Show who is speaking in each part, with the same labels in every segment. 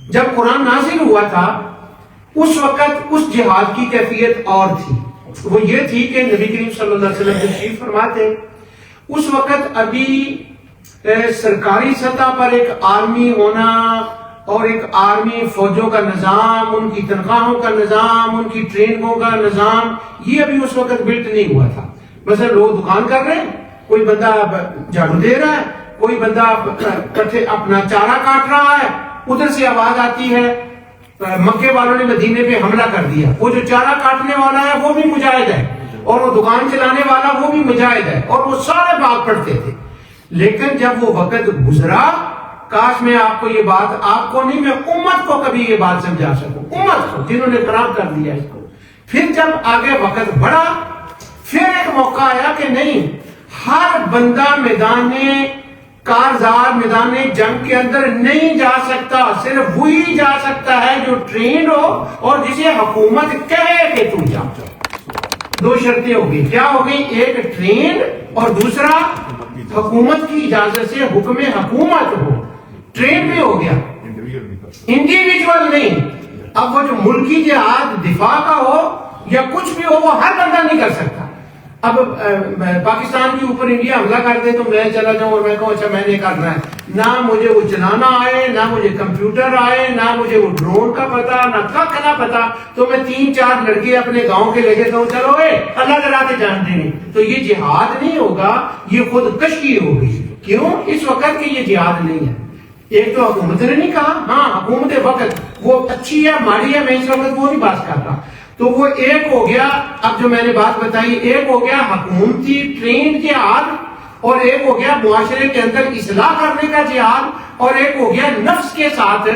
Speaker 1: جب قرآن نازل ہوا تھا اس وقت اس جہاد کی کیفیت اور تھی. وہ یہ تھی کہ نبی کریم صلی اللہ علیہ وسلم تشریف فرماتے، اس وقت ابھی سرکاری سطح پر ایک آرمی ہونا اور ایک آرمی فوجوں کا نظام، ان کی تنخواہوں کا نظام، ان کی ٹریننگوں کا نظام، یہ ابھی اس وقت بلٹ نہیں ہوا تھا. مثلا لوگ دکان کر رہے ہیں، کوئی بندہ جھاڑو دے رہا ہے، کوئی بندہ اپنا چارہ کاٹ رہا ہے، ادھر سے آواز آتی ہے مکے والوں نے مدینے پہ حملہ کر دیا. وہ جو چارہ کاٹنے والا ہے وہ بھی مجاہد ہے، اور وہ دکان چلانے والا وہ بھی مجاہد ہے، اور وہ سارے بات پڑھتے تھے. لیکن جب وہ وقت گزرا، کاش میں آپ کو یہ بات، آپ کو نہیں، میں امت کو کبھی یہ بات سمجھا سکوں، امت کو جنہوں نے خراب کر دیا اس کو. پھر جب آگے وقت بڑھا، پھر ایک موقع آیا کہ نہیں، ہر بندہ میدان کارزار، میدان جنگ کے اندر نہیں جا سکتا، صرف وہی جا سکتا ہے جو ٹرینڈ ہو اور جسے حکومت کہے کہ تو جا. دو شرطیں ہوگی، کیا ہوگی؟ ایک ٹرینڈ اور دوسرا حکومت کی اجازت سے حکم حکومت ہو. ٹرینڈ بھی ہو گیا، انڈیویجول نہیں. اب وہ جو ملکی جہاد دفاع کا ہو یا کچھ بھی ہو، وہ ہر بندہ نہیں کر سکتا. اب پاکستان کے اوپر انڈیا حملہ کر دے تو میں چلا جاؤں اور میں کہوں اچھا میں نے کرنا ہے، نہ مجھے وہ چلانا آئے، نہ مجھے کمپیوٹر آئے، نہ مجھے وہ ڈرون کا پتا، نہ کھ نہ پتا، تو میں 3-4 لڑکے اپنے گاؤں کے لے کے کہوں چلو اللہ کے راہ جان دیں گے، تو یہ جہاد نہیں ہوگا، یہ خود کشی ہوگی. کیوں؟ اس وقت کہ یہ جہاد نہیں ہے. ایک تو حکومت نے نہیں کہا، ہاں حکومت وقت وہ اچھی ہے ماڑی ہے، میں اس وقت وہ نہیں بات کر رہا. تو وہ ایک ہو گیا. اب جو میں نے بات بتائی، ایک ہو گیا حکومتی ٹرینڈ جہاد، اور ایک ہو گیا معاشرے کے اندر اصلاح کرنے کا جہاد، اور ایک ہو گیا نفس کے ساتھ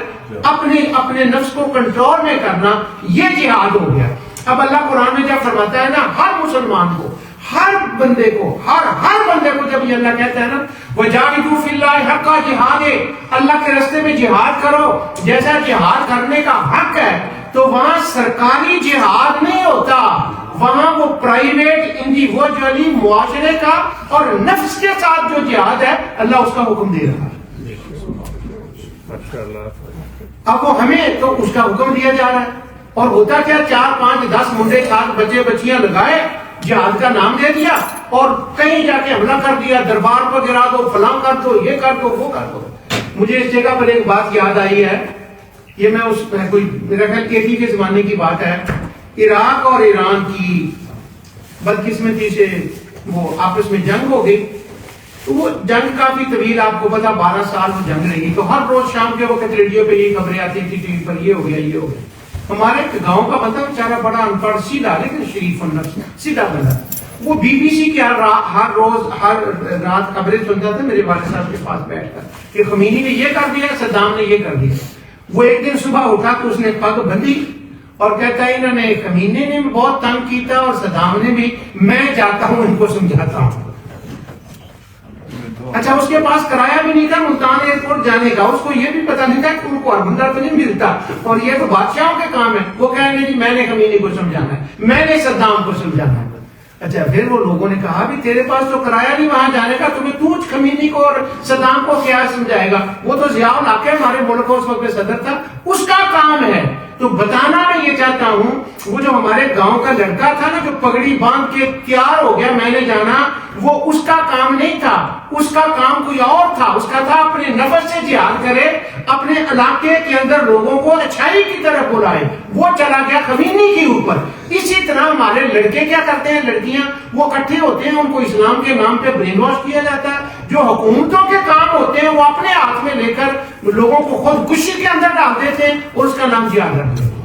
Speaker 1: اپنے نفس کو کنٹرول میں کرنا، یہ جہاد ہو گیا. اب اللہ قرآن میں جب فرماتا ہے نا، ہر مسلمان کو، ہر بندے کو، ہر بندے کو جب یہ اللہ کہتا ہے نا وَجَاهِدُوا فِي اللَّهِ حَقَّ جِهَادِهِ، اللہ کے راستے میں جہاد کرو جیسا جہاد کرنے کا حق ہے، تو وہاں سرکاری جہاد نہیں ہوتا، وہاں وہ پرائیویٹ انڈیویجولی معاشرے کا اور نفس کے ساتھ جو جہاد ہے، اللہ اس کا حکم دے رہا ہے. اب وہ ہمیں تو اس کا حکم دیا جا رہا ہے، اور ہوتا کیا 4-5-10 منڈے 7 بچے بچیاں لگائے، جہاد کا نام دے دیا اور کہیں جا کے حملہ کر دیا، دربار پر گرا دو، فلاں کر دو، یہ کر دو، وہ کر دو. مجھے اس جگہ پر ایک بات یاد آئی ہے، یہ میں اس کوئی میرا خیال 80 کے زمانے کی بات ہے. عراق اور ایران کی بدقسمتی سے وہ آپس میں جنگ ہو گئی. تو وہ جنگ کافی طویل، آپ کو پتا 12 سال وہ جنگ رہی. تو ہر روز شام کے وقت ریڈیو پہ یہ خبریں آتی تھی، ٹی وی پر یہ ہو گیا یہ ہو گیا. ہمارے گاؤں کا بندہ بیچارہ بڑا ان پڑھ سیدھا لیکن شریف النفس سیدھا بندہ، وہ بی بی سی کی ہر روز ہر رات خبریں سنتا تھا میرے والد صاحب کے پاس بیٹھ کر کہ خمینی نے یہ کر دیا، صدام نے یہ کر دیا. وہ ایک دن صبح اٹھا تو اس نے پگ بندھی اور کہتا ہے انہوں نے خمینی نے بھی بہت تنگ کیتا اور صدام نے بھی، میں جاتا ہوں ان کو سمجھاتا ہوں. اچھا اس کے پاس کرایہ بھی نہیں تھا ملتان ایئرپورٹ جانے کا، اس کو یہ بھی پتا نہیں تھا کہ ان کو ہربندہ تو نہیں ملتا، اور یہ تو بادشاہوں کے کام ہے. وہ کہیں گے جی میں نے خمینی کو سمجھانا ہے، میں نے صدام کو سمجھانا ہے. اچھا پھر وہ لوگوں نے کہا بھی تیرے پاس تو کرایہ نہیں وہاں جانے کا، تمہیں تو خمینی کو اور صدام کو کیا سمجھائے گا؟ وہ تو ضیاء الحق ہمارے ملک کو اس وقت صدر تھا، اس کا کام ہے. تو بتانا میں یہ چاہتا ہوں، وہ جو ہمارے گاؤں کا لڑکا تھا نا جو پگڑی باندھ کے تیار ہو گیا میں نے جانا، وہ اس کا کام نہیں تھا، اس کا کام کوئی اور تھا. اس کا تھا اپنے نفس سے جہاد کرے، اپنے علاقے کے اندر لوگوں کو اچھائی کی طرف بلائے. وہ چلا گیا خمینی کے اوپر. اسی طرح ہمارے لڑکے کیا کرتے ہیں، لڑکیاں وہ اکٹھے ہوتے ہیں، ان کو اسلام کے نام پہ برین واش کیا جاتا ہے. جو حکومتوں کے کام ہوتے ہیں وہ اپنے ہاتھ میں لے کر لوگوں کو خود کشی کے اندر ڈال دیتے ہیں اور اس کا نام جہاد رکھتے ہیں.